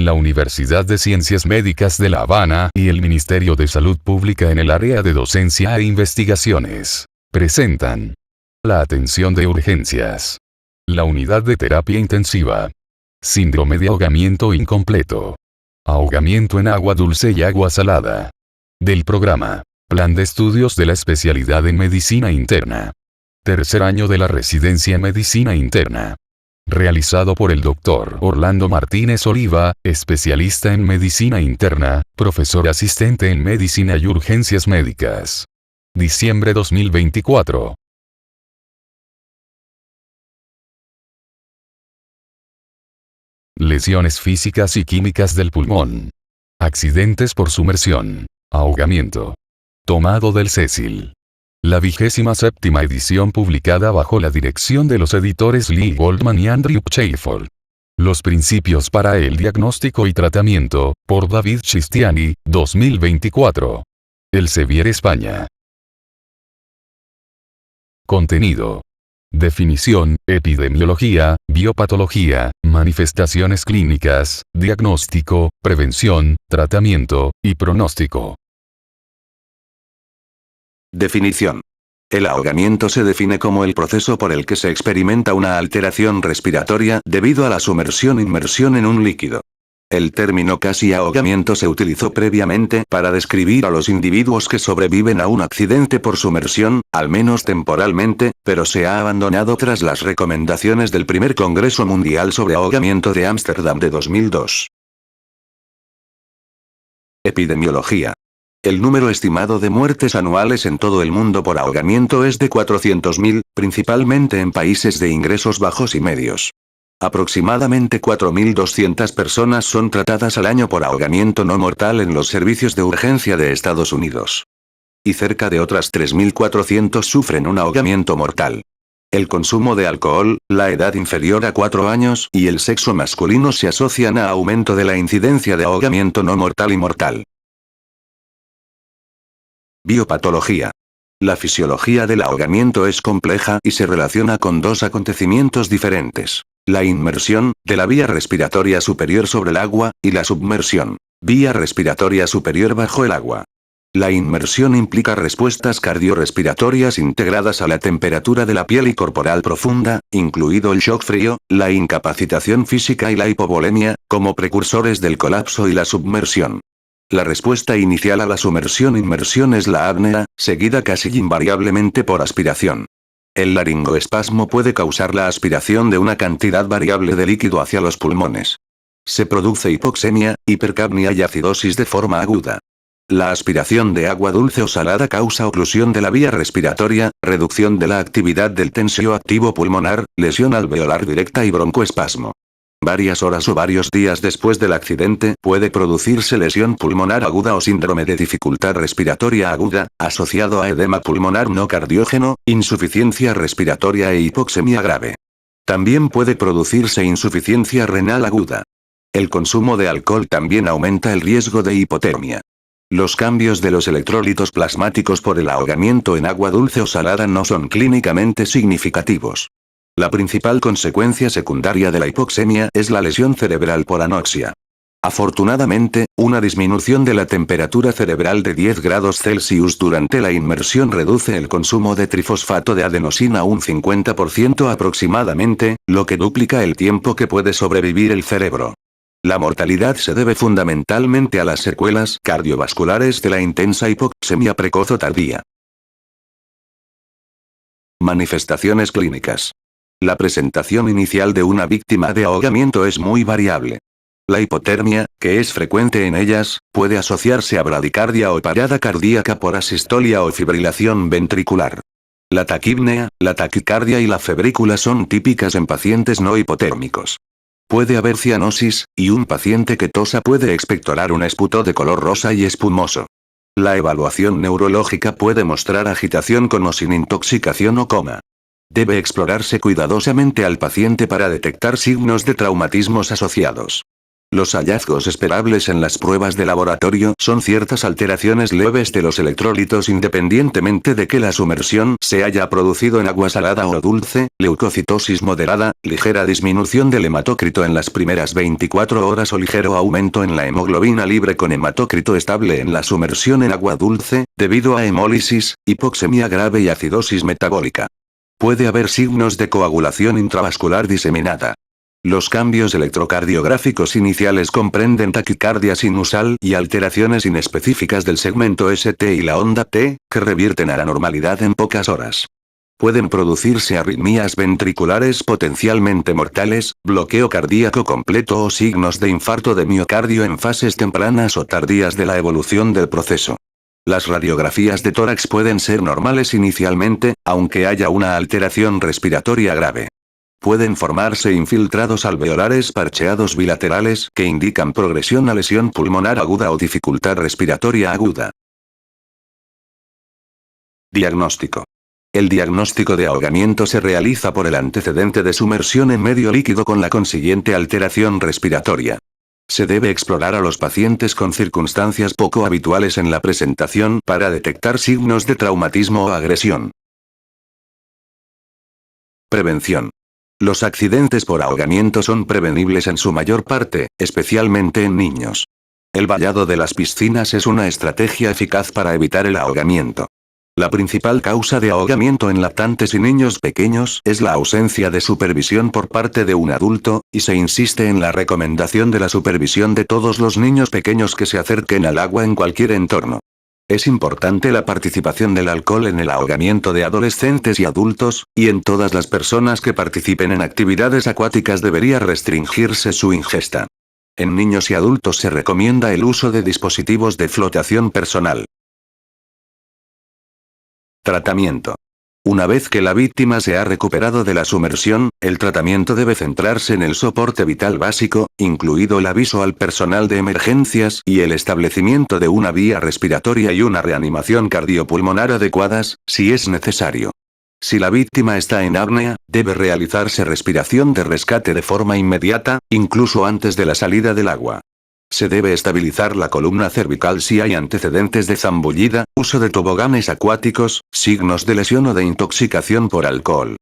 la Universidad de Ciencias Médicas de La Habana y el Ministerio de Salud Pública en el área de docencia e investigaciones presentan la atención de urgencias, la unidad de terapia intensiva, síndrome de ahogamiento incompleto, ahogamiento en agua dulce y agua salada, del programa Plan de Estudios de la Especialidad en Medicina Interna, tercer año de la residencia en Medicina Interna. Realizado por el Dr. Orlando Martínez Oliva, especialista en Medicina Interna, profesor asistente en Medicina y Urgencias Médicas. Diciembre 2024. Lesiones físicas y químicas del pulmón. Accidentes por sumersión. Ahogamiento. Tomado del Cecil. La 27ª edición publicada bajo la dirección de los editores Lee Goldman y Andrew Chafford. Los principios para el diagnóstico y tratamiento, por David Chistiani, 2024. Elsevier, España. Contenido. Definición, epidemiología, biopatología, manifestaciones clínicas, diagnóstico, prevención, tratamiento, y pronóstico. Definición. El ahogamiento se define como el proceso por el que se experimenta una alteración respiratoria debido a la sumersión-inmersión en un líquido. El término casi ahogamiento se utilizó previamente para describir a los individuos que sobreviven a un accidente por sumersión, al menos temporalmente, pero se ha abandonado tras las recomendaciones del primer Congreso Mundial sobre Ahogamiento de Ámsterdam de 2002. Epidemiología. El número estimado de muertes anuales en todo el mundo por ahogamiento es de 400.000, principalmente en países de ingresos bajos y medios. Aproximadamente 4.200 personas son tratadas al año por ahogamiento no mortal en los servicios de urgencia de Estados Unidos. Y cerca de otras 3.400 sufren un ahogamiento mortal. El consumo de alcohol, la edad inferior a 4 años y el sexo masculino se asocian a aumento de la incidencia de ahogamiento no mortal y mortal. Biopatología. La fisiología del ahogamiento es compleja y se relaciona con dos acontecimientos diferentes. La inmersión, de la vía respiratoria superior sobre el agua, y la submersión, vía respiratoria superior bajo el agua. La inmersión implica respuestas cardiorrespiratorias integradas a la temperatura de la piel y corporal profunda, incluido el shock frío, la incapacitación física y la hipovolemia, como precursores del colapso y la submersión. La respuesta inicial a la sumersión-inmersión es la apnea, seguida casi invariablemente por aspiración. El laringoespasmo puede causar la aspiración de una cantidad variable de líquido hacia los pulmones. Se produce hipoxemia, hipercapnia y acidosis de forma aguda. La aspiración de agua dulce o salada causa oclusión de la vía respiratoria, reducción de la actividad del tensioactivo pulmonar, lesión alveolar directa y broncoespasmo. Varias horas o varios días después del accidente puede producirse lesión pulmonar aguda o síndrome de dificultad respiratoria aguda, asociado a edema pulmonar no cardiógeno, insuficiencia respiratoria e hipoxemia grave. También puede producirse insuficiencia renal aguda. El consumo de alcohol también aumenta el riesgo de hipotermia. Los cambios de los electrolitos plasmáticos por el ahogamiento en agua dulce o salada no son clínicamente significativos. La principal consecuencia secundaria de la hipoxemia es la lesión cerebral por anoxia. Afortunadamente, una disminución de la temperatura cerebral de 10 grados Celsius durante la inmersión reduce el consumo de trifosfato de adenosina un 50% aproximadamente, lo que duplica el tiempo que puede sobrevivir el cerebro. La mortalidad se debe fundamentalmente a las secuelas cardiovasculares de la intensa hipoxemia precoz o tardía. Manifestaciones clínicas. La presentación inicial de una víctima de ahogamiento es muy variable. La hipotermia, que es frecuente en ellas, puede asociarse a bradicardia o parada cardíaca por asistolia o fibrilación ventricular. La taquipnea, la taquicardia y la febrícula son típicas en pacientes no hipotérmicos. Puede haber cianosis, y un paciente que tosa puede expectorar un esputo de color rosa y espumoso. La evaluación neurológica puede mostrar agitación con o sin intoxicación o coma. Debe explorarse cuidadosamente al paciente para detectar signos de traumatismos asociados. Los hallazgos esperables en las pruebas de laboratorio son ciertas alteraciones leves de los electrolitos independientemente de que la sumersión se haya producido en agua salada o dulce, leucocitosis moderada, ligera disminución del hematócrito en las primeras 24 horas o ligero aumento en la hemoglobina libre con hematócrito estable en la sumersión en agua dulce, debido a hemólisis, hipoxemia grave y acidosis metabólica. Puede haber signos de coagulación intravascular diseminada. Los cambios electrocardiográficos iniciales comprenden taquicardia sinusal y alteraciones inespecíficas del segmento ST y la onda T, que revierten a la normalidad en pocas horas. Pueden producirse arritmias ventriculares potencialmente mortales, bloqueo cardíaco completo o signos de infarto de miocardio en fases tempranas o tardías de la evolución del proceso. Las radiografías de tórax pueden ser normales inicialmente, aunque haya una alteración respiratoria grave. Pueden formarse infiltrados alveolares parcheados bilaterales que indican progresión a lesión pulmonar aguda o dificultad respiratoria aguda. Diagnóstico. El diagnóstico de ahogamiento se realiza por el antecedente de sumersión en medio líquido con la consiguiente alteración respiratoria. Se debe explorar a los pacientes con circunstancias poco habituales en la presentación para detectar signos de traumatismo o agresión. Prevención. Los accidentes por ahogamiento son prevenibles en su mayor parte, especialmente en niños. El vallado de las piscinas es una estrategia eficaz para evitar el ahogamiento. La principal causa de ahogamiento en lactantes y niños pequeños es la ausencia de supervisión por parte de un adulto, y se insiste en la recomendación de la supervisión de todos los niños pequeños que se acerquen al agua en cualquier entorno. Es importante la participación del alcohol en el ahogamiento de adolescentes y adultos, y en todas las personas que participen en actividades acuáticas debería restringirse su ingesta. En niños y adultos se recomienda el uso de dispositivos de flotación personal. Tratamiento. Una vez que la víctima se ha recuperado de la sumersión, el tratamiento debe centrarse en el soporte vital básico, incluido el aviso al personal de emergencias y el establecimiento de una vía respiratoria y una reanimación cardiopulmonar adecuadas, si es necesario. Si la víctima está en apnea, debe realizarse respiración de rescate de forma inmediata, incluso antes de la salida del agua. Se debe estabilizar la columna cervical si hay antecedentes de zambullida, uso de toboganes acuáticos, signos de lesión o de intoxicación por alcohol.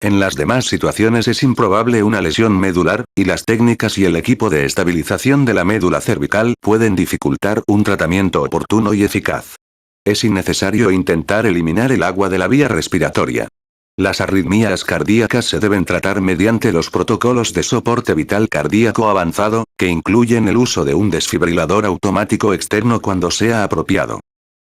En las demás situaciones es improbable una lesión medular, y las técnicas y el equipo de estabilización de la médula cervical pueden dificultar un tratamiento oportuno y eficaz. Es innecesario intentar eliminar el agua de la vía respiratoria. Las arritmias cardíacas se deben tratar mediante los protocolos de soporte vital cardíaco avanzado, que incluyen el uso de un desfibrilador automático externo cuando sea apropiado.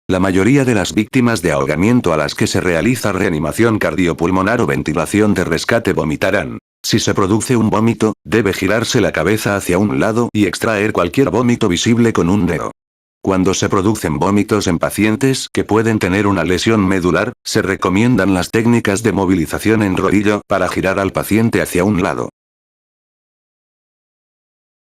La mayoría de las víctimas de ahogamiento a las que se realiza reanimación cardiopulmonar o ventilación de rescate vomitarán. Si se produce un vómito, debe girarse la cabeza hacia un lado y extraer cualquier vómito visible con un dedo. Cuando se producen vómitos en pacientes que pueden tener una lesión medular, se recomiendan las técnicas de movilización en rodillo para girar al paciente hacia un lado.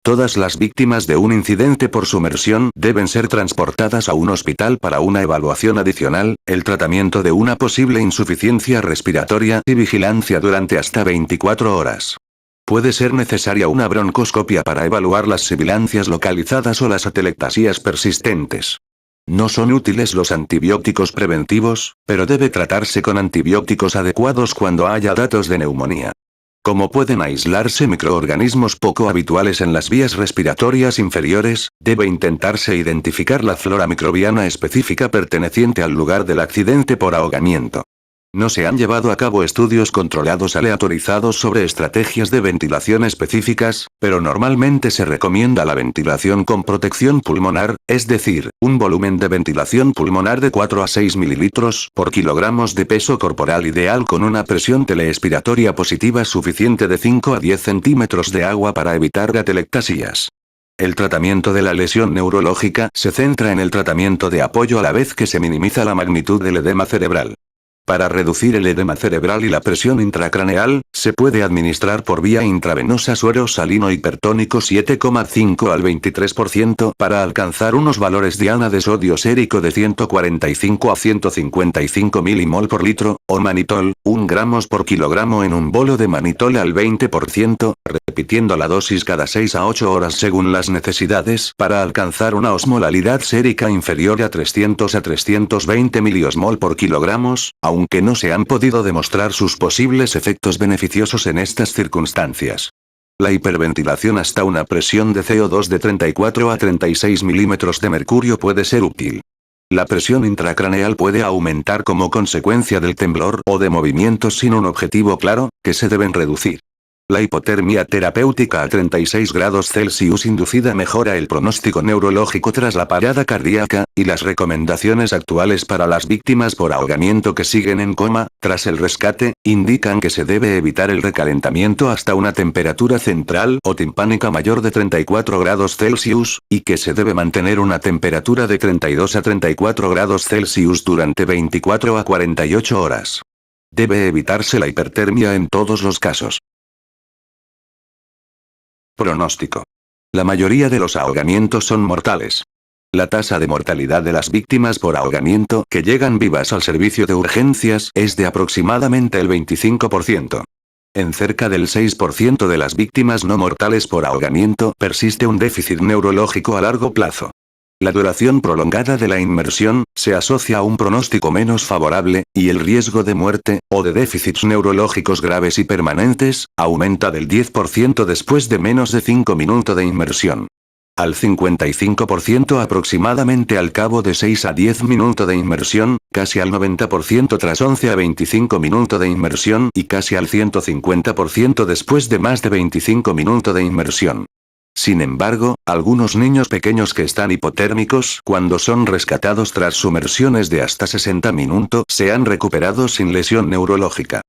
Todas las víctimas de un incidente por sumersión deben ser transportadas a un hospital para una evaluación adicional, el tratamiento de una posible insuficiencia respiratoria y vigilancia durante hasta 24 horas. Puede ser necesaria una broncoscopia para evaluar las sibilancias localizadas o las atelectasias persistentes. No son útiles los antibióticos preventivos, pero debe tratarse con antibióticos adecuados cuando haya datos de neumonía. Como pueden aislarse microorganismos poco habituales en las vías respiratorias inferiores, debe intentarse identificar la flora microbiana específica perteneciente al lugar del accidente por ahogamiento. No se han llevado a cabo estudios controlados aleatorizados sobre estrategias de ventilación específicas, pero normalmente se recomienda la ventilación con protección pulmonar, es decir, un volumen de ventilación pulmonar de 4 a 6 mililitros por kilogramos de peso corporal ideal con una presión teleexpiratoria positiva suficiente de 5 a 10 centímetros de agua para evitar atelectasias. El tratamiento de la lesión neurológica se centra en el tratamiento de apoyo a la vez que se minimiza la magnitud del edema cerebral. Para reducir el edema cerebral y la presión intracraneal, se puede administrar por vía intravenosa suero salino hipertónico 7,5 al 23% para alcanzar unos valores diana de sodio sérico de 145 a 155 milimol por litro, o manitol, 1 gramos por kilogramo en un bolo de manitol al 20%, repitiendo la dosis cada 6 a 8 horas según las necesidades para alcanzar una osmolalidad sérica inferior a 300 a 320 miliosmol por kilogramos, aunque no se han podido demostrar sus posibles efectos beneficiosos en estas circunstancias. La hiperventilación hasta una presión de CO2 de 34 a 36 milímetros de mercurio puede ser útil. La presión intracraneal puede aumentar como consecuencia del temblor o de movimientos sin un objetivo claro, que se deben reducir. La hipotermia terapéutica a 36 grados Celsius inducida mejora el pronóstico neurológico tras la parada cardíaca, y las recomendaciones actuales para las víctimas por ahogamiento que siguen en coma, tras el rescate, indican que se debe evitar el recalentamiento hasta una temperatura central o timpánica mayor de 34 grados Celsius, y que se debe mantener una temperatura de 32 a 34 grados Celsius durante 24 a 48 horas. Debe evitarse la hipertermia en todos los casos. Pronóstico. La mayoría de los ahogamientos son mortales. La tasa de mortalidad de las víctimas por ahogamiento que llegan vivas al servicio de urgencias es de aproximadamente el 25%. En cerca del 6% de las víctimas no mortales por ahogamiento persiste un déficit neurológico a largo plazo. La duración prolongada de la inmersión se asocia a un pronóstico menos favorable, y el riesgo de muerte, o de déficits neurológicos graves y permanentes, aumenta del 10% después de menos de 5 minutos de inmersión. Al 55% aproximadamente al cabo de 6 a 10 minutos de inmersión, casi al 90% tras 11 a 25 minutos de inmersión y casi al 150% después de más de 25 minutos de inmersión. Sin embargo, algunos niños pequeños que están hipotérmicos cuando son rescatados tras sumersiones de hasta 60 minutos se han recuperado sin lesión neurológica.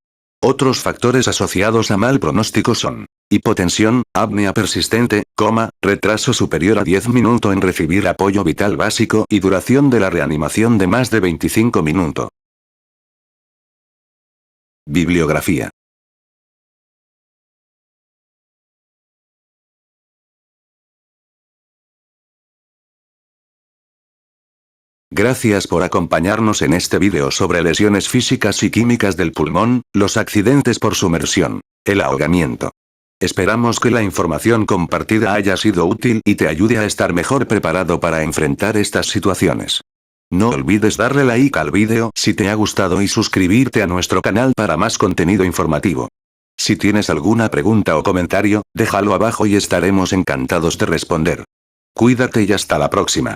Otros factores asociados a mal pronóstico son hipotensión, apnea persistente, coma, retraso superior a 10 minutos en recibir apoyo vital básico y duración de la reanimación de más de 25 minutos. Bibliografía. Gracias por acompañarnos en este vídeo sobre lesiones físicas y químicas del pulmón, los accidentes por sumersión, el ahogamiento. Esperamos que la información compartida haya sido útil y te ayude a estar mejor preparado para enfrentar estas situaciones. No olvides darle like al vídeo si te ha gustado y suscribirte a nuestro canal para más contenido informativo. Si tienes alguna pregunta o comentario, déjalo abajo y estaremos encantados de responder. Cuídate y hasta la próxima.